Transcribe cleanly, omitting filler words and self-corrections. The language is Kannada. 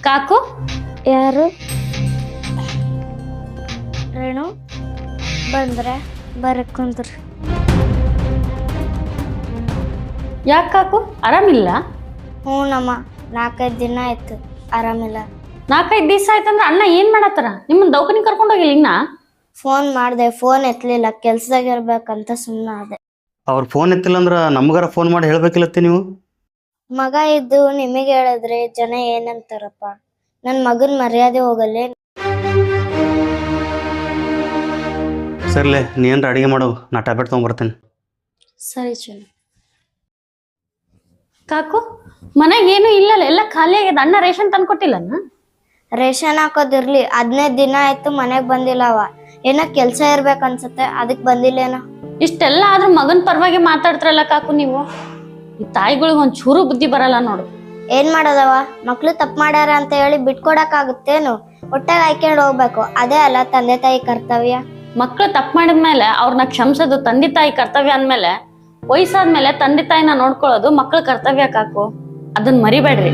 ಕಾಕು ಯಾರು? ರೇಣು ಬಂದ್ರೆ ಬರಕ್ ಕುಂದ್ರಿ. ಯಾಕೆ ಕಾಕು ಆರಾಮಿಲ್ಲ? ಹ್ಞೂ ನಮ್ಮ 4-5 ದಿನ ಆಯ್ತು ಆರಾಮಿಲ್ಲ. 4-5 ದಿವಸ ಆಯ್ತಂದ್ರ ಅಣ್ಣ ಏನ್ ಮಾಡತ್ತಾರ? ನಿಮ್ಮನ್ನ ದವಾಖಾನಿ ಕರ್ಕೊಂಡು ಹೋಗಿಲ್ಲ ಇನ್ನ? ಫೋನ್ ಮಾಡಿದೆ, ಫೋನ್ ಎತ್ತಲಿಲ್ಲ, ಕೆಲ್ಸದಾಗ ಇರ್ಬೇಕಂತ ಸುಮ್ಮನೆ ಆದೆ. ಅವ್ರ ಫೋನ್ ಎತ್ತಿಲ್ಲ ಅಂದ್ರ ನಮ್ಗಾರ ಫೋನ್ ಮಾಡಿ ಹೇಳ್ಬೇಕಿಲ್ಲತ್ತೆ ನೀವು. ಮಗ ಇದ್ದು ನಿಮಗೆ ಹೇಳಿದ್ರೆ ಜನ ಏನಂತಾರಪ್ಪ. ನನ್ನ ಮಗನ ಮರ್ಯಾದೆ ಹೋಗಲ್ಲೇ. ಸರ್ಲೆ ನೀ ಏನ್ರ ಅಡಿಗೆ ಮಾಡು, ನಾ ಟ್ಯಾಬ್ಲೆಟ್ ತೊಗೊಂಬರ್ತೇನೆ. ಸರಿ ಚಲೋ. ಕಾಕು ಮನೆಗೆ ಏನು ಇಲ್ಲಲ್ಲ, ಎಲ್ಲ ಖಾಲಿ ಆಗ್ಯದ. ಅಣ್ಣ ರೇಷನ್ ತಂದ್ಕೊಟ್ಟಿಲ್ಲನ? ರೇಷನ್ ಹಾಕೋದಿರ್ಲಿ, 15 ದಿನ ಆಯ್ತು ಮನೆಗ್ ಬಂದಿಲ್ಲ ಅವ. ಏನೋ ಕೆಲ್ಸ ಇರ್ಬೇಕನ್ಸತ್ತೆ, ಅದಕ್ ಬಂದಿಲ್ಲೇನೋ. ಇಷ್ಟೆಲ್ಲ ಆದ್ರೂ ಮಗನ್ ಪರವಾಗಿ ಮಾತಾಡ್ತಾರಲ್ಲ ಕಾಕು ನೀವು. ಈ ತಾಯಿಗಳಿಗೆ ಒಂದ್ ಚೂರು ಬುದ್ಧಿ ಬರಲ್ಲ ನೋಡು. ಏನ್ ಮಾಡೋದವ, ಮಕ್ಳು ತಪ್ಪು ಮಾಡ್ಯಾರ ಅಂತ ಹೇಳಿ ಬಿಟ್ಕೊಡಕ್ ಆಗುತ್ತೇನು? ಹೊಟ್ಟೆಗೆ ಹಾಯ್ಕೊಂಡು ಹೋಗ್ಬೇಕು, ಅದೇ ಅಲ್ಲ ತಂದೆ ತಾಯಿ ಕರ್ತವ್ಯ. ಮಕ್ಳು ತಪ್ಪು ಮಾಡಿದ್ಮೇಲೆ ಅವ್ರನ್ನ ಕ್ಷಮಿಸೋದು ತಂದೆ ತಾಯಿ ಕರ್ತವ್ಯ ಅಂದ್ಮೇಲೆ, ವಯಸ್ಸಾದ್ಮೇಲೆ ತಂದೆ ತಾಯಿನ ನೋಡ್ಕೊಳ್ಳೋದು ಮಕ್ಳ ಕರ್ತವ್ಯ ಕಾಕು. ಅದನ್ನ ಮರಿಬೇಡ್ರಿ.